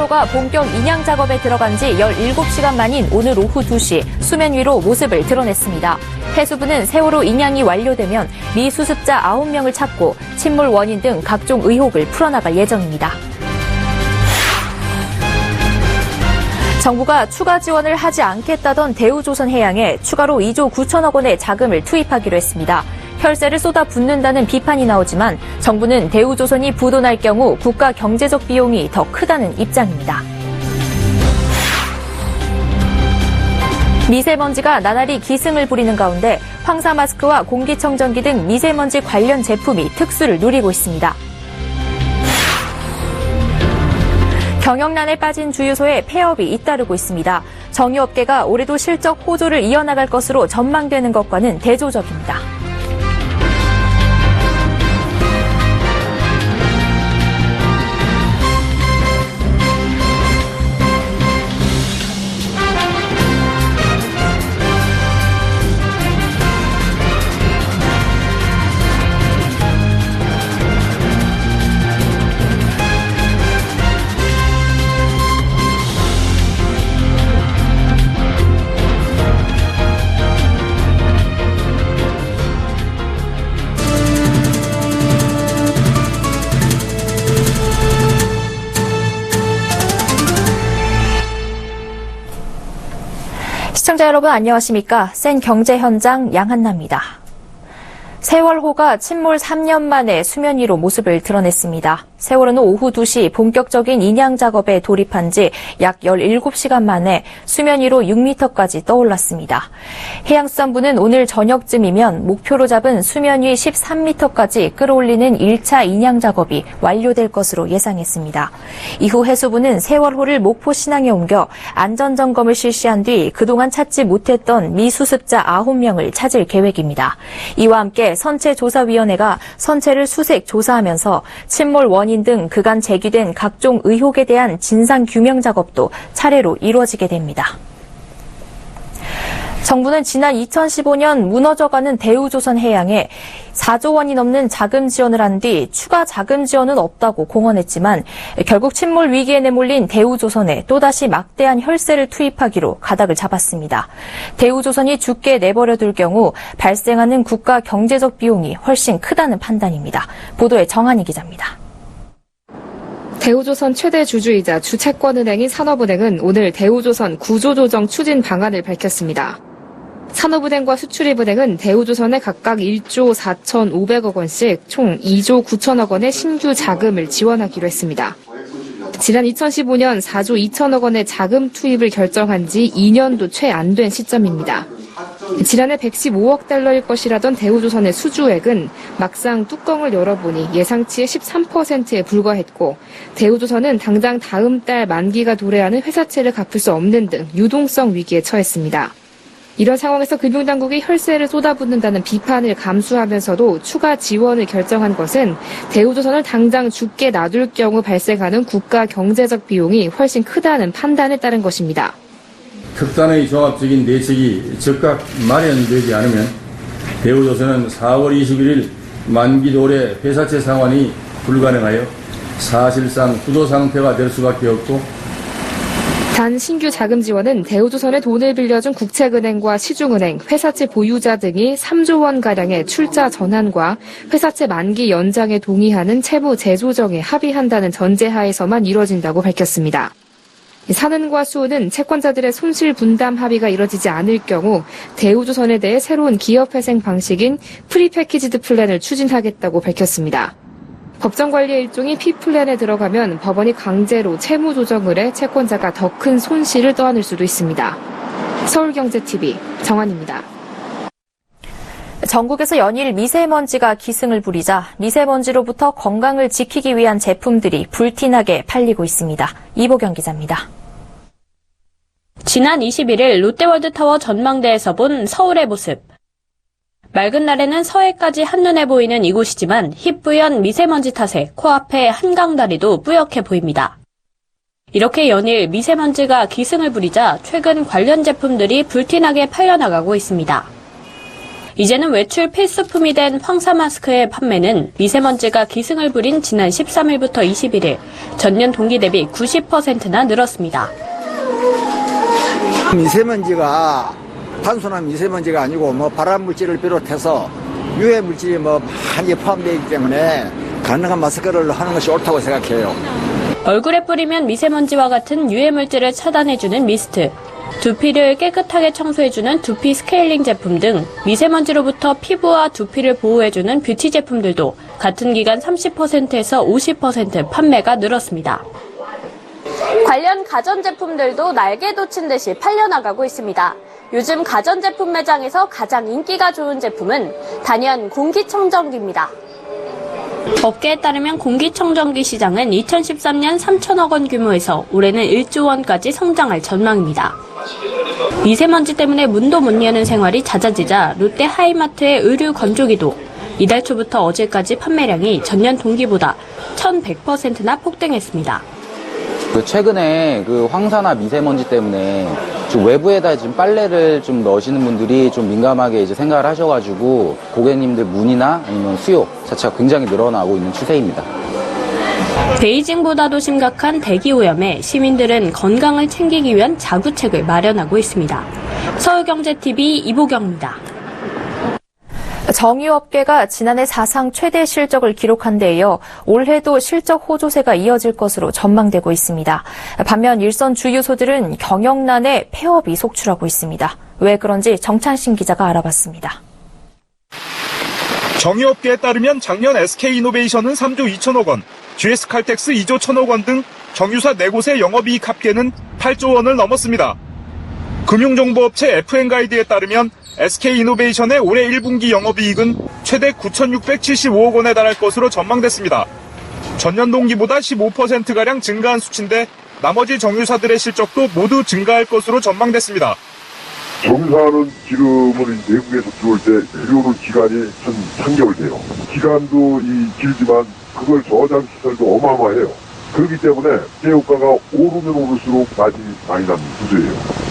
세월호가 본격 인양 작업에 들어간 지 17시간 만인 오늘 오후 2시 수면 위로 모습을 드러냈습니다. 해수부는 세월호 인양이 완료되면 미수습자 9명을 찾고 침몰 원인 등 각종 의혹을 풀어나갈 예정입니다. 정부가 추가 지원을 하지 않겠다던 대우조선해양에 추가로 2조 9천억 원의 자금을 투입하기로 했습니다. 혈세를 쏟아붓는다는 비판이 나오지만 정부는 대우조선이 부도날 경우 국가 경제적 비용이 더 크다는 입장입니다. 미세먼지가 나날이 기승을 부리는 가운데 황사 마스크와 공기청정기 등 미세먼지 관련 제품이 특수를 누리고 있습니다. 경영난에 빠진 주유소에 폐업이 잇따르고 있습니다. 정유업계가 올해도 실적 호조를 이어나갈 것으로 전망되는 것과는 대조적입니다. 시청자 여러분 안녕하십니까? 센 경제 현장 양한나입니다. 세월호가 침몰 3년 만에 수면 위로 모습을 드러냈습니다. 세월호는 오후 2시 본격적인 인양 작업에 돌입한 지 약 17시간 만에 수면 위로 6m까지 떠올랐습니다. 해양수산부는 오늘 저녁쯤이면 목표로 잡은 수면 위 13m까지 끌어올리는 1차 인양 작업이 완료될 것으로 예상했습니다. 이후 해수부는 세월호를 목포 신항에 옮겨 안전점검을 실시한 뒤 그동안 찾지 못했던 미수습자 9명을 찾을 계획입니다. 이와 함께 선체조사위원회가 선체를 수색 조사하면서 침몰 원인 등 그간 제기된 각종 의혹에 대한 진상규명 작업도 차례로 이루어지게 됩니다. 정부는 지난 2015년 무너져가는 대우조선해양에 4조 원이 넘는 자금 지원을 한 뒤 추가 자금 지원은 없다고 공언했지만 결국 침몰 위기에 내몰린 대우조선에 또다시 막대한 혈세를 투입하기로 가닥을 잡았습니다. 대우조선이 죽게 내버려둘 경우 발생하는 국가 경제적 비용이 훨씬 크다는 판단입니다. 보도에 정한희 기자입니다. 대우조선 최대 주주이자 주채권은행인 산업은행은 오늘 대우조선 구조조정 추진 방안을 밝혔습니다. 산업은행과 수출입은행은 대우조선에 각각 1조 4,500억 원씩 총 2조 9천억 원의 신규 자금을 지원하기로 했습니다. 지난 2015년 4조 2천억 원의 자금 투입을 결정한 지 2년도 채 안 된 시점입니다. 지난해 115억 달러일 것이라던 대우조선의 수주액은 막상 뚜껑을 열어보니 예상치의 13%에 불과했고 대우조선은 당장 다음 달 만기가 도래하는 회사채를 갚을 수 없는 등 유동성 위기에 처했습니다. 이런 상황에서 금융당국이 혈세를 쏟아붓는다는 비판을 감수하면서도 추가 지원을 결정한 것은 대우조선을 당장 죽게 놔둘 경우 발생하는 국가 경제적 비용이 훨씬 크다는 판단에 따른 것입니다. 특단의 종합적인 대책이 즉각 마련되지 않으면 대우조선은 4월 21일 만기 도래 회사채 상환이 불가능하여 사실상 부도 상태가 될 수밖에 없고 단 신규 자금 지원은 대우조선에 돈을 빌려준 국책은행과 시중은행, 회사채 보유자 등이 3조 원가량의 출자 전환과 회사채 만기 연장에 동의하는 채무 재조정에 합의한다는 전제하에서만 이뤄진다고 밝혔습니다. 산은과 수은은 채권자들의 손실 분담 합의가 이뤄지지 않을 경우 대우조선에 대해 새로운 기업회생 방식인 프리패키지드 플랜을 추진하겠다고 밝혔습니다. 법정관리의 일종이 P플랜에 들어가면 법원이 강제로 채무 조정을 해 채권자가 더 큰 손실을 떠안을 수도 있습니다. 서울경제TV 정한입니다. 전국에서 연일 미세먼지가 기승을 부리자 미세먼지로부터 건강을 지키기 위한 제품들이 불티나게 팔리고 있습니다. 이보경 기자입니다. 지난 21일 롯데월드타워 전망대에서 본 서울의 모습. 맑은 날에는 서해까지 한눈에 보이는 이곳이지만 희뿌연 미세먼지 탓에 코앞에 한강다리도 뿌옇게 보입니다. 이렇게 연일 미세먼지가 기승을 부리자 최근 관련 제품들이 불티나게 팔려나가고 있습니다. 이제는 외출 필수품이 된 황사 마스크의 판매는 미세먼지가 기승을 부린 지난 13일부터 21일 전년 동기 대비 90%나 늘었습니다. 미세먼지가 단순한 미세먼지가 아니고 발암 물질을 비롯해서 유해 물질이 많이 포함되어 있기 때문에 가능한 마스크를 하는 것이 옳다고 생각해요. 얼굴에 뿌리면 미세먼지와 같은 유해 물질을 차단해주는 미스트, 두피를 깨끗하게 청소해주는 두피 스케일링 제품 등 미세먼지로부터 피부와 두피를 보호해주는 뷰티 제품들도 같은 기간 30%에서 50% 판매가 늘었습니다. 관련 가전제품들도 날개 돋친 듯이 팔려나가고 있습니다. 요즘 가전제품 매장에서 가장 인기가 좋은 제품은 단연 공기청정기입니다. 업계에 따르면 공기청정기 시장은 2013년 3천억 원 규모에서 올해는 1조 원까지 성장할 전망입니다. 미세먼지 때문에 문도 못 여는 생활이 잦아지자 롯데 하이마트의 의류 건조기도 이달 초부터 어제까지 판매량이 전년 동기보다 1,100%나 폭등했습니다. 최근에 황사나 미세먼지 때문에 좀 외부에다 지금 빨래를 좀 넣으시는 분들이 좀 민감하게 이제 생각을 하셔가지고 고객님들 문의나 아니면 수요 자체가 굉장히 늘어나고 있는 추세입니다. 베이징보다도 심각한 대기오염에 시민들은 건강을 챙기기 위한 자구책을 마련하고 있습니다. 서울경제TV 이보경입니다. 정유업계가 지난해 사상 최대 실적을 기록한 데 이어 올해도 실적 호조세가 이어질 것으로 전망되고 있습니다. 반면 일선 주유소들은 경영난에 폐업이 속출하고 있습니다. 왜 그런지 정찬신 기자가 알아봤습니다. 정유업계에 따르면 작년 SK이노베이션은 3조 2천억 원, GS칼텍스 2조 1천억 원 등 정유사 4곳의 영업이익 합계는 8조 원을 넘었습니다. 금융정보업체 FN가이드에 따르면 SK이노베이션의 올해 1분기 영업이익은 최대 9,675억 원에 달할 것으로 전망됐습니다. 전년 동기보다 15%가량 증가한 수치인데 나머지 정유사들의 실적도 모두 증가할 것으로 전망됐습니다. 정유사는 기름을 외국에서 들어올 때 들여오는 기간이 한 3개월 돼요. 기간도 길지만 그걸 저장 시설도 어마어마해요. 그렇기 때문에 제효과가 오르면 오를수록 마진이 많이 나는 구조예요.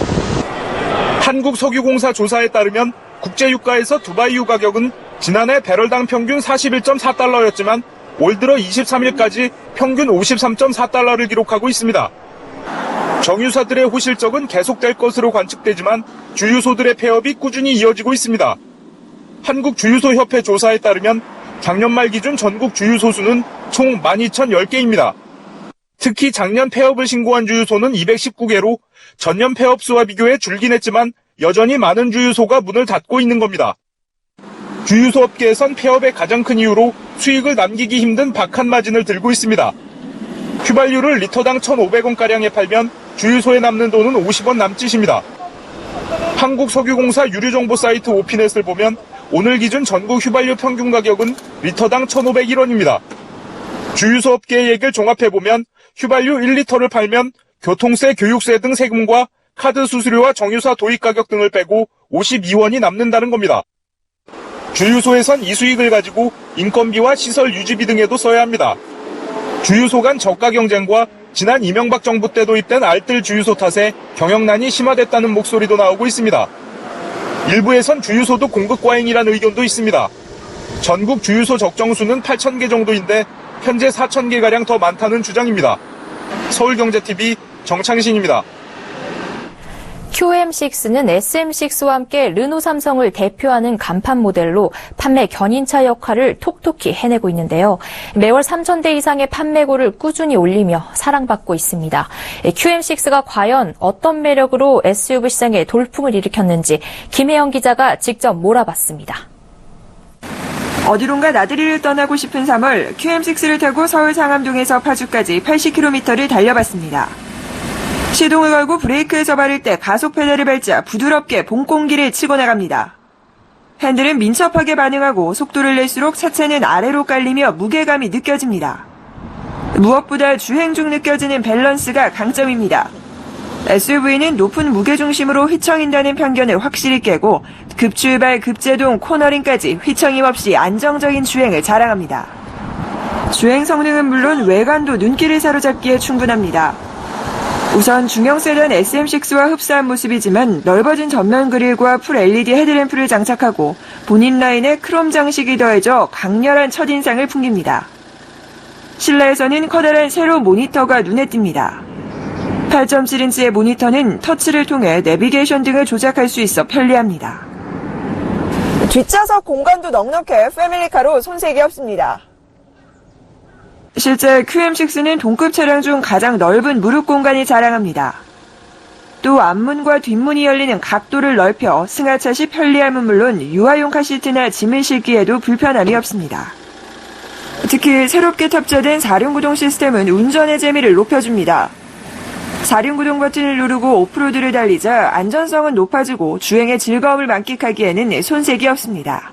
한국석유공사 조사에 따르면 국제유가에서 두바이유 가격은 지난해 배럴당 평균 41.4달러였지만 올 들어 23일까지 평균 53.4달러를 기록하고 있습니다. 정유사들의 호실적은 계속될 것으로 관측되지만 주유소들의 폐업이 꾸준히 이어지고 있습니다. 한국주유소협회 조사에 따르면 작년 말 기준 전국 주유소 수는 총 12,010개입니다. 특히 작년 폐업을 신고한 주유소는 219개로 전년 폐업 수와 비교해 줄긴 했지만 여전히 많은 주유소가 문을 닫고 있는 겁니다. 주유소 업계에선 폐업의 가장 큰 이유로 수익을 남기기 힘든 박한 마진을 들고 있습니다. 휘발유를 리터당 1,500원가량에 팔면 주유소에 남는 돈은 50원 남짓입니다. 한국석유공사 유류정보 사이트 오피넷을 보면 오늘 기준 전국 휘발유 평균 가격은 리터당 1,501원입니다. 주유소 업계의 얘기를 종합해보면 휘발유 1리터를 팔면 교통세, 교육세 등 세금과 카드 수수료와 정유사 도입 가격 등을 빼고 52원이 남는다는 겁니다. 주유소에선 이 수익을 가지고 인건비와 시설 유지비 등에도 써야 합니다. 주유소 간 저가 경쟁과 지난 이명박 정부 때 도입된 알뜰 주유소 탓에 경영난이 심화됐다는 목소리도 나오고 있습니다. 일부에선 주유소도 공급 과잉이라는 의견도 있습니다. 전국 주유소 적정수는 8,000개 정도인데 현재 4,000개가량 더 많다는 주장입니다. 서울경제TV 정창신입니다. QM6는 SM6와 함께 르노 삼성을 대표하는 간판 모델로 판매 견인차 역할을 톡톡히 해내고 있는데요. 매월 3,000대 이상의 판매고를 꾸준히 올리며 사랑받고 있습니다. QM6가 과연 어떤 매력으로 SUV 시장에 돌풍을 일으켰는지 김혜영 기자가 직접 몰아봤습니다. 어디론가 나들이를 떠나고 싶은 3월 QM6를 타고 서울 상암동에서 파주까지 80km를 달려봤습니다. 시동을 걸고 브레이크에서 바를 때 가속 페달을 밟자 부드럽게 봄공기를 치고 나갑니다. 핸들은 민첩하게 반응하고 속도를 낼수록 차체는 아래로 깔리며 무게감이 느껴집니다. 무엇보다 주행 중 느껴지는 밸런스가 강점입니다. SUV는 높은 무게중심으로 휘청인다는 편견을 확실히 깨고 급출발, 급제동, 코너링까지 휘청임 없이 안정적인 주행을 자랑합니다. 주행 성능은 물론 외관도 눈길을 사로잡기에 충분합니다. 우선 중형 세단 SM6와 흡사한 모습이지만 넓어진 전면 그릴과 풀 LED 헤드램프를 장착하고 본인 라인에 크롬 장식이 더해져 강렬한 첫인상을 풍깁니다. 실내에서는 커다란 세로 모니터가 눈에 띕니다. 8.7인치의 모니터는 터치를 통해 내비게이션 등을 조작할 수 있어 편리합니다. 뒷좌석 공간도 넉넉해 패밀리카로 손색이 없습니다. 실제 QM6는 동급 차량 중 가장 넓은 무릎 공간이 자랑합니다. 또 앞문과 뒷문이 열리는 각도를 넓혀 승하차 시 편리함은 물론 유아용 카시트나 짐을 싣기에도 불편함이 없습니다. 특히 새롭게 탑재된 4륜구동 시스템은 운전의 재미를 높여줍니다. 4륜구동 버튼을 누르고 오프로드를 달리자 안전성은 높아지고 주행의 즐거움을 만끽하기에는 손색이 없습니다.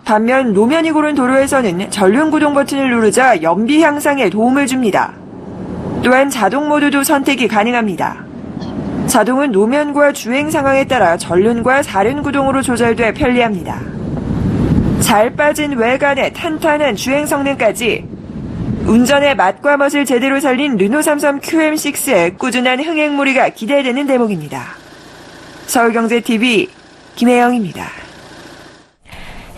반면 노면이 고른 도로에서는 전륜구동 버튼을 누르자 연비 향상에 도움을 줍니다. 또한 자동 모드도 선택이 가능합니다. 자동은 노면과 주행 상황에 따라 전륜과 4륜구동으로 조절돼 편리합니다. 잘 빠진 외관에 탄탄한 주행 성능까지 운전의 맛과 멋을 제대로 살린 르노 삼성 QM6의 꾸준한 흥행무리가 기대되는 대목입니다. 서울경제TV 김혜영입니다.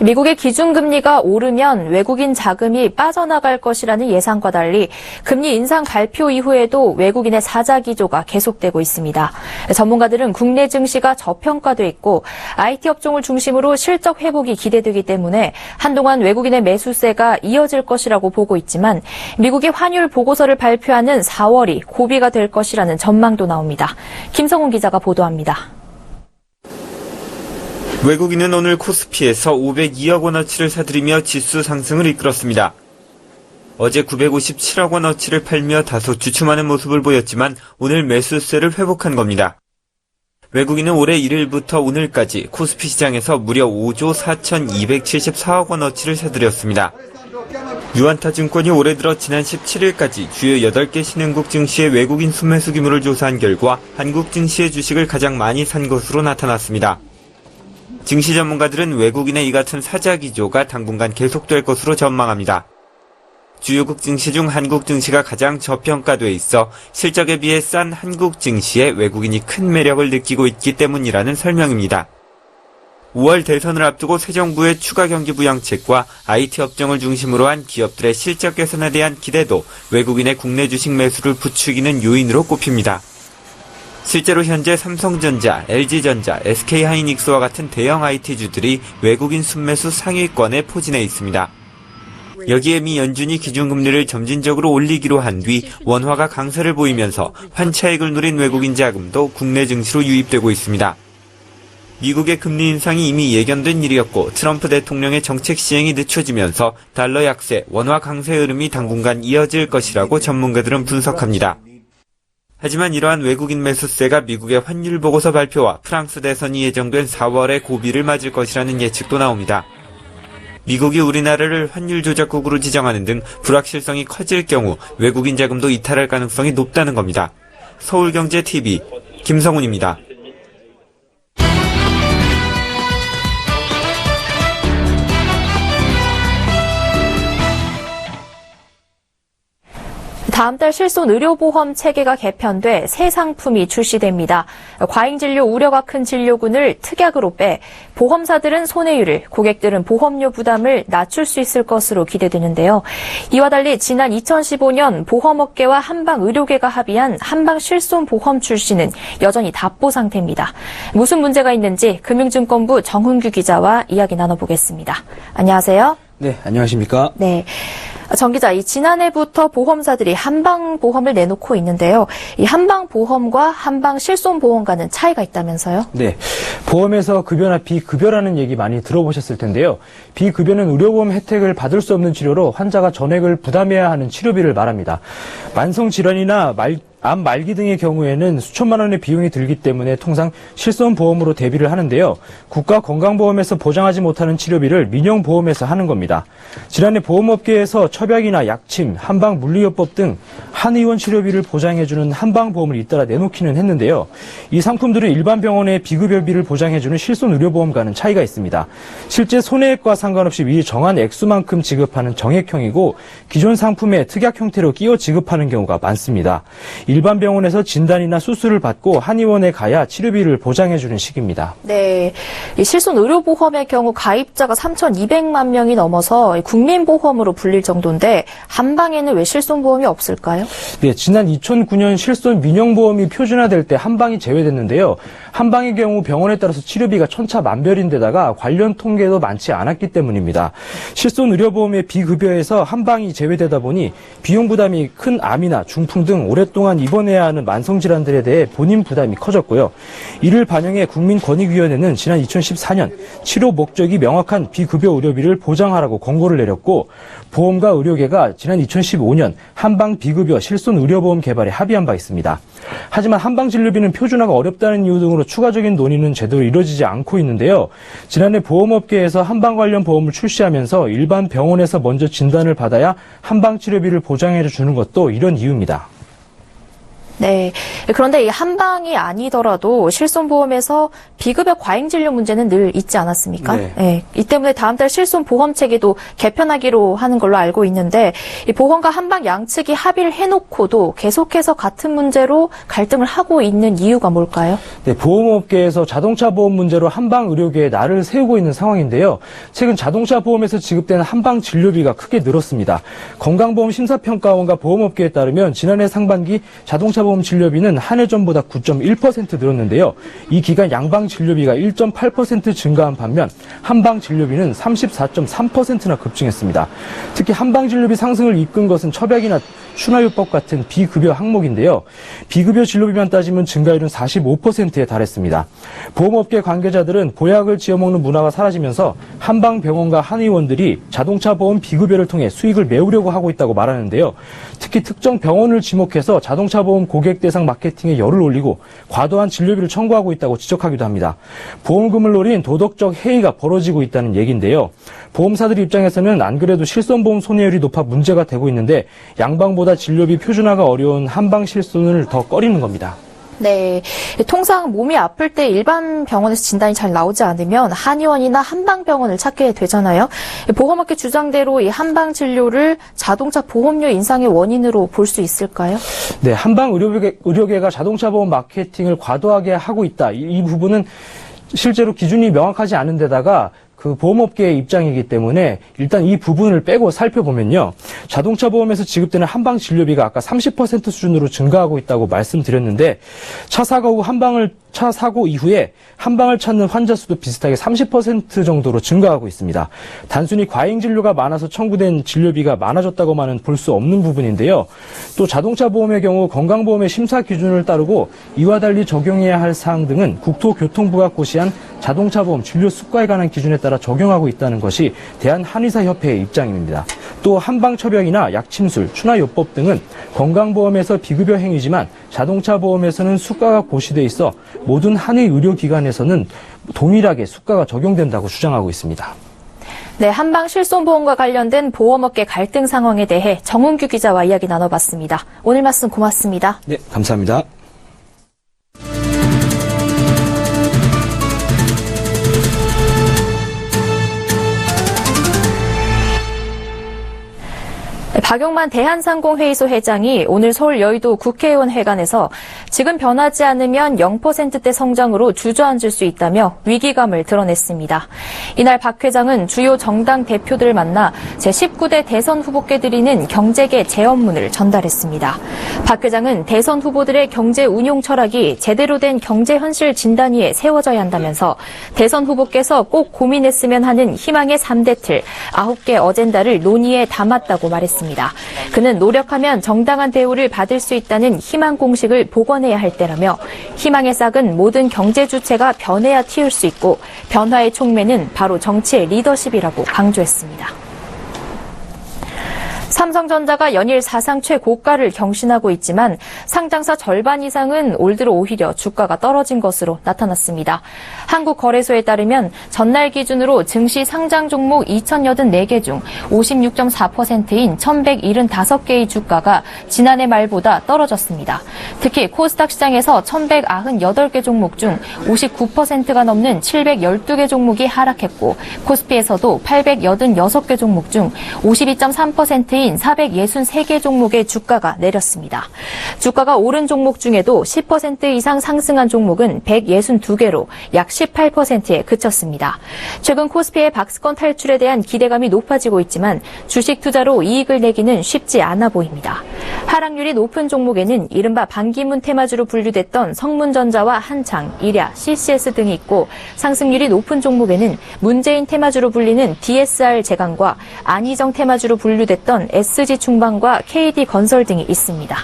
미국의 기준금리가 오르면 외국인 자금이 빠져나갈 것이라는 예상과 달리 금리 인상 발표 이후에도 외국인의 사자 기조가 계속되고 있습니다. 전문가들은 국내 증시가 저평가돼 있고 IT 업종을 중심으로 실적 회복이 기대되기 때문에 한동안 외국인의 매수세가 이어질 것이라고 보고 있지만 미국이 환율 보고서를 발표하는 4월이 고비가 될 것이라는 전망도 나옵니다. 김성훈 기자가 보도합니다. 외국인은 오늘 코스피에서 502억 원어치를 사들이며 지수 상승을 이끌었습니다. 어제 957억 원어치를 팔며 다소 주춤하는 모습을 보였지만 오늘 매수세를 회복한 겁니다. 외국인은 올해 1일부터 오늘까지 코스피 시장에서 무려 5조 4,274억 원어치를 사들였습니다. 유안타증권이 올해 들어 지난 17일까지 주요 8개 신흥국 증시의 외국인 순매수 규모를 조사한 결과 한국 증시의 주식을 가장 많이 산 것으로 나타났습니다. 증시 전문가들은 외국인의 이 같은 사자 기조가 당분간 계속될 것으로 전망합니다. 주요국 증시 중 한국 증시가 가장 저평가돼 있어 실적에 비해 싼 한국 증시에 외국인이 큰 매력을 느끼고 있기 때문이라는 설명입니다. 5월 대선을 앞두고 새 정부의 추가 경기 부양책과 IT 업종을 중심으로 한 기업들의 실적 개선에 대한 기대도 외국인의 국내 주식 매수를 부추기는 요인으로 꼽힙니다. 실제로 현재 삼성전자, LG전자, SK하이닉스와 같은 대형 IT주들이 외국인 순매수 상위권에 포진해 있습니다. 여기에 미 연준이 기준금리를 점진적으로 올리기로 한 뒤 원화가 강세를 보이면서 환차익을 누린 외국인 자금도 국내 증시로 유입되고 있습니다. 미국의 금리 인상이 이미 예견된 일이었고 트럼프 대통령의 정책 시행이 늦춰지면서 달러 약세, 원화 강세 흐름이 당분간 이어질 것이라고 전문가들은 분석합니다. 하지만 이러한 외국인 매수세가 미국의 환율 보고서 발표와 프랑스 대선이 예정된 4월에 고비를 맞을 것이라는 예측도 나옵니다. 미국이 우리나라를 환율 조작국으로 지정하는 등 불확실성이 커질 경우 외국인 자금도 이탈할 가능성이 높다는 겁니다. 서울경제TV 김성훈입니다. 다음 달 실손 의료보험 체계가 개편돼 새 상품이 출시됩니다. 과잉진료 우려가 큰 진료군을 특약으로 빼 보험사들은 손해율을, 고객들은 보험료 부담을 낮출 수 있을 것으로 기대되는데요. 이와 달리 지난 2015년 보험업계와 한방의료계가 합의한 한방실손보험 출시는 여전히 답보 상태입니다. 무슨 문제가 있는지 금융증권부 정훈규 기자와 이야기 나눠보겠습니다. 안녕하세요. 네, 안녕하십니까? 네. 정 기자, 지난해부터 보험사들이 한방보험을 내놓고 있는데요. 이 한방보험과 한방실손보험과는 차이가 있다면서요? 네. 보험에서 급여나 비급여라는 얘기 많이 들어보셨을 텐데요. 비급여는 의료보험 혜택을 받을 수 없는 치료로 환자가 전액을 부담해야 하는 치료비를 말합니다. 만성질환이나 암 말기 등의 경우에는 수천만 원의 비용이 들기 때문에 통상 실손보험으로 대비를 하는데요. 국가건강보험에서 보장하지 못하는 치료비를 민영보험에서 하는 겁니다. 지난해 보험업계에서 처방이나 약침, 한방물리요법 등 한의원 치료비를 보장해주는 한방보험을 잇따라 내놓기는 했는데요. 이 상품들은 일반 병원의 비급여비를 보장해주는 실손의료보험과는 차이가 있습니다. 실제 손해액과 상관없이 미리 정한 액수만큼 지급하는 정액형이고 기존 상품에 특약 형태로 끼워 지급하는 경우가 많습니다. 일반 병원에서 진단이나 수술을 받고 한의원에 가야 치료비를 보장해주는 식입니다. 네, 이 실손의료보험의 경우 가입자가 3,200만 명이 넘어서 국민보험으로 불릴 정도인데 한방에는 왜 실손보험이 없을까요? 네, 지난 2009년 실손 민영보험이 표준화될 때 한방이 제외됐는데요. 한방의 경우 병원에 따라서 치료비가 천차만별인데다가 관련 통계도 많지 않았기 때문입니다. 실손의료보험의 비급여에서 한방이 제외되다 보니 비용 부담이 큰 암이나 중풍 등 오랫동안 입원해야 하는 만성질환들에 대해 본인 부담이 커졌고요. 이를 반영해 국민권익위원회는 지난 2014년 치료 목적이 명확한 비급여 의료비를 보장하라고 권고를 내렸고 보험과 의료계가 지난 2015년 한방 비급여 실손의료보험 개발에 합의한 바 있습니다. 하지만 한방진료비는 표준화가 어렵다는 이유 등으로 추가적인 논의는 제대로 이루어지지 않고 있는데요. 지난해 보험업계에서 한방 관련 보험을 출시하면서 일반 병원에서 먼저 진단을 받아야 한방치료비를 보장해 주는 것도 이런 이유입니다. 네. 그런데 이 한방이 아니더라도 실손보험에서 비급여 과잉진료 문제는 늘 있지 않았습니까? 네. 네. 이 때문에 다음 달 실손보험 체계도 개편하기로 하는 걸로 알고 있는데 이 보험과 한방 양측이 합의를 해놓고도 계속해서 같은 문제로 갈등을 하고 있는 이유가 뭘까요? 네, 보험업계에서 자동차 보험 문제로 한방 의료계에 날을 세우고 있는 상황인데요. 최근 자동차 보험에서 지급되는 한방 진료비가 크게 늘었습니다. 건강보험 심사평가원과 보험업계에 따르면 지난해 상반기 자동차 보험 진료비는 한 해 전보다 9.1% 늘었는데요. 이 기간 양방 진료비가 1.8% 증가한 반면 한방 진료비는 34.3%나 급증했습니다. 특히 한방 진료비 상승을 이끈 것은 처백이나 추나요법 같은 비급여 항목인데요. 비급여 진료비만 따지면 증가율은 45%에 달했습니다. 보험업계 관계자들은 보약을 지어먹는 문화가 사라지면서 한방병원과 한의원들이 자동차 보험 비급여를 통해 수익을 메우려고 하고 있다고 말하는데요. 특히 특정 병원을 지목해서 자동차 보험 고객 대상 마케팅에 열을 올리고 과도한 진료비를 청구하고 있다고 지적하기도 합니다. 보험금을 노린 도덕적 해이가 벌어지고 있다는 얘기인데요. 보험사들 입장에서는 안 그래도 실손보험 손해율이 높아 문제가 되고 있는데 양방보다 진료비 표준화가 어려운 한방 실손을 더 꺼리는 겁니다. 네. 통상 몸이 아플 때 일반 병원에서 진단이 잘 나오지 않으면 한의원이나 한방병원을 찾게 되잖아요. 보험업계 주장대로 이 한방 진료를 자동차 보험료 인상의 원인으로 볼 수 있을까요? 네, 한방 의료계가 자동차 보험 마케팅을 과도하게 하고 있다. 이 부분은 실제로 기준이 명확하지 않은 데다가 그 보험업계의 입장이기 때문에 일단 이 부분을 빼고 살펴보면요. 자동차 보험에서 지급되는 한방 진료비가 아까 30% 수준으로 증가하고 있다고 말씀드렸는데 차 사고 이후에 한방을 찾는 환자 수도 비슷하게 30% 정도로 증가하고 있습니다. 단순히 과잉 진료가 많아서 청구된 진료비가 많아졌다고만은 볼 수 없는 부분인데요. 또 자동차 보험의 경우 건강보험의 심사 기준을 따르고 이와 달리 적용해야 할 사항 등은 국토교통부가 고시한 자동차 보험 진료 수가에 관한 기준에 따라 적용하고 있다는 것이 대한한의사협회의 입장입니다. 또 한방처벽이나 약침술, 추나요법 등은 건강보험에서 비급여 행위지만 자동차 보험에서는 수가가 고시돼 있어 모든 한의 의료기관에서는 동일하게 수가가 적용된다고 주장하고 있습니다. 네, 한방 실손보험과 관련된 보험업계 갈등 상황에 대해 정은규 기자와 이야기 나눠봤습니다. 오늘 말씀 고맙습니다. 네, 감사합니다. 박용만 대한상공회의소 회장이 오늘 서울 여의도 국회의원 회관에서 지금 변하지 않으면 0%대 성장으로 주저앉을 수 있다며 위기감을 드러냈습니다. 이날 박 회장은 주요 정당 대표들을 만나 제19대 대선 후보께 드리는 경제계 재언문을 전달했습니다. 박 회장은 대선 후보들의 경제 운용 철학이 제대로 된 경제 현실 진단 위에 세워져야 한다면서 대선 후보께서 꼭 고민했으면 하는 희망의 3대 틀, 9개 어젠다를 논의에 담았다고 말했습니다. 그는 노력하면 정당한 대우를 받을 수 있다는 희망 공식을 복원해야 할 때라며 희망의 싹은 모든 경제 주체가 변해야 틔울 수 있고 변화의 촉매는 바로 정치의 리더십이라고 강조했습니다. 삼성전자가 연일 사상 최고가를 경신하고 있지만 상장사 절반 이상은 올 들어 오히려 주가가 떨어진 것으로 나타났습니다. 한국거래소에 따르면 전날 기준으로 증시 상장 종목 2,084개 중 56.4%인 1,175개의 주가가 지난해 말보다 떨어졌습니다. 특히 코스닥 시장에서 1,198개 종목 중 59%가 넘는 712개 종목이 하락했고 코스피에서도 886개 종목 중 52.3%인 463개 종목의 주가가 내렸습니다. 주가가 오른 종목 중에도 10% 이상 상승한 종목은 162개로 약 18%에 그쳤습니다. 최근 코스피의 박스권 탈출에 대한 기대감이 높아지고 있지만 주식 투자로 이익을 내기는 쉽지 않아 보입니다. 하락률이 높은 종목에는 이른바 반기문 테마주로 분류됐던 성문전자와 한창, 일야, CCS 등이 있고 상승률이 높은 종목에는 문재인 테마주로 불리는 DSR 제강과 안희정 테마주로 분류됐던 SG중방과 KD건설 등이 있습니다.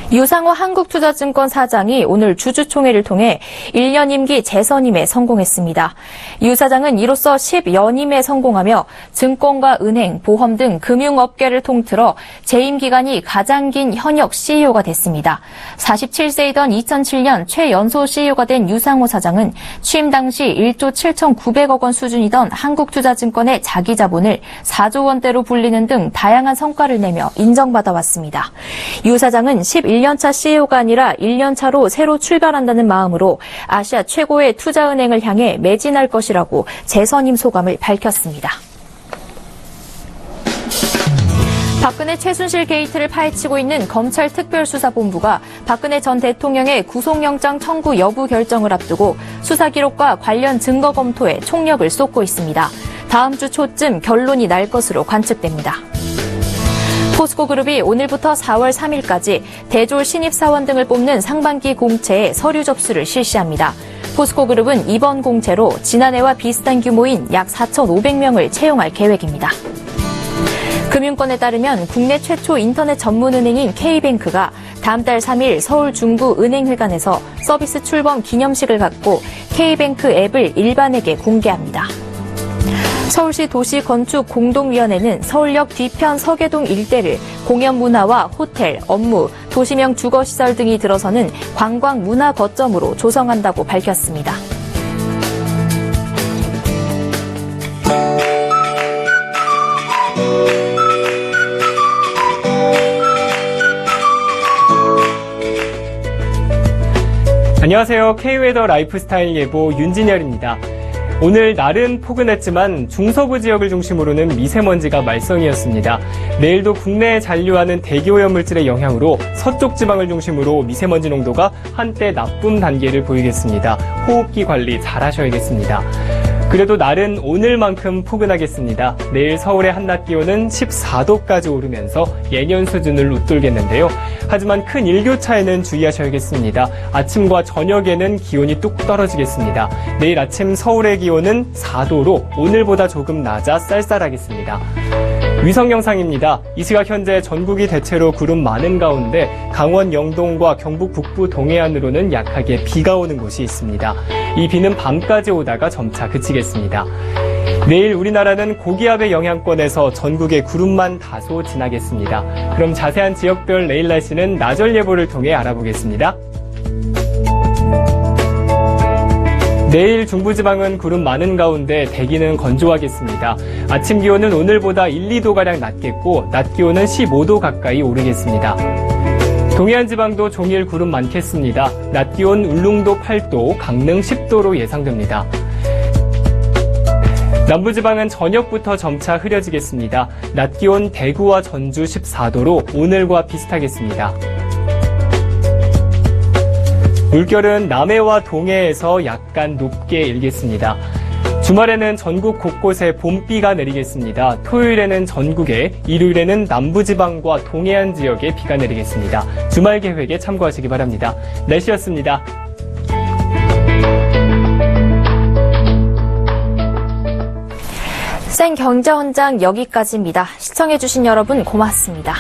유상호 한국투자증권 사장이 오늘 주주총회를 통해 1년 임기 재선임에 성공했습니다. 유 사장은 이로써 10연임에 성공하며 증권과 은행, 보험 등 금융업계를 통틀어 재임 기간이 가장 긴 현역 CEO가 됐습니다. 47세이던 2007년 최연소 CEO가 된 유상호 사장은 취임 당시 1조 7,900억 원 수준이던 한국투자증권의 자기 자본을 4조 원대로 불리는 등 다양한 성과를 내며 인정받아 왔습니다. 유 사장은 11년차 CEO가 아니라 1년차로 새로 출발한다는 마음으로 아시아 최고의 투자은행을 향해 매진할 것이라고 재선임 소감을 밝혔습니다. 박근혜 최순실 게이트를 파헤치고 있는 검찰특별수사본부가 박근혜 전 대통령의 구속영장 청구 여부 결정을 앞두고 수사 기록과 관련 증거 검토에 총력을 쏟고 있습니다. 다음 주 초쯤 결론이 날 것으로 관측됩니다. 포스코그룹이 오늘부터 4월 3일까지 대졸 신입사원 등을 뽑는 상반기 공채에 서류 접수를 실시합니다. 포스코그룹은 이번 공채로 지난해와 비슷한 규모인 약 4,500명을 채용할 계획입니다. 금융권에 따르면 국내 최초 인터넷 전문은행인 K뱅크가 다음 달 3일 서울 중구은행회관에서 서비스 출범 기념식을 갖고 K뱅크 앱을 일반에게 공개합니다. 서울시 도시건축공동위원회는 서울역 뒤편 서계동 일대를 공연문화와 호텔, 업무, 도시명 주거시설 등이 들어서는 관광문화 거점으로 조성한다고 밝혔습니다. 안녕하세요. K웨더 라이프스타일 예보 윤진열입니다. 오늘 날은 포근했지만 중서부 지역을 중심으로는 미세먼지가 말썽이었습니다. 내일도 국내에 잔류하는 대기오염 물질의 영향으로 서쪽 지방을 중심으로 미세먼지 농도가 한때 나쁨 단계를 보이겠습니다. 호흡기 관리 잘 하셔야겠습니다. 그래도 날은 오늘만큼 포근하겠습니다. 내일 서울의 한낮 기온은 14도까지 오르면서 예년 수준을 웃돌겠는데요. 하지만 큰 일교차에는 주의하셔야겠습니다. 아침과 저녁에는 기온이 뚝 떨어지겠습니다. 내일 아침 서울의 기온은 4도로 오늘보다 조금 낮아 쌀쌀하겠습니다. 위성 영상입니다. 이 시각 현재 전국이 대체로 구름 많은 가운데 강원 영동과 경북 북부 동해안으로는 약하게 비가 오는 곳이 있습니다. 이 비는 밤까지 오다가 점차 그치겠습니다. 내일 우리나라는 고기압의 영향권에서 전국에 구름만 다소 지나겠습니다. 그럼 자세한 지역별 내일 날씨는 나절 예보를 통해 알아보겠습니다. 내일 중부지방은 구름 많은 가운데 대기는 건조하겠습니다. 아침 기온은 오늘보다 1, 2도가량 낮겠고 낮 기온은 15도 가까이 오르겠습니다. 동해안 지방도 종일 구름 많겠습니다. 낮 기온 울릉도 8도, 강릉 10도로 예상됩니다. 남부지방은 저녁부터 점차 흐려지겠습니다. 낮 기온 대구와 전주 14도로 오늘과 비슷하겠습니다. 물결은 남해와 동해에서 약간 높게 일겠습니다. 주말에는 전국 곳곳에 봄비가 내리겠습니다. 토요일에는 전국에, 일요일에는 남부지방과 동해안 지역에 비가 내리겠습니다. 주말 계획에 참고하시기 바랍니다. 날씨였습니다. 생경제헌장 여기까지입니다. 시청해주신 여러분 고맙습니다.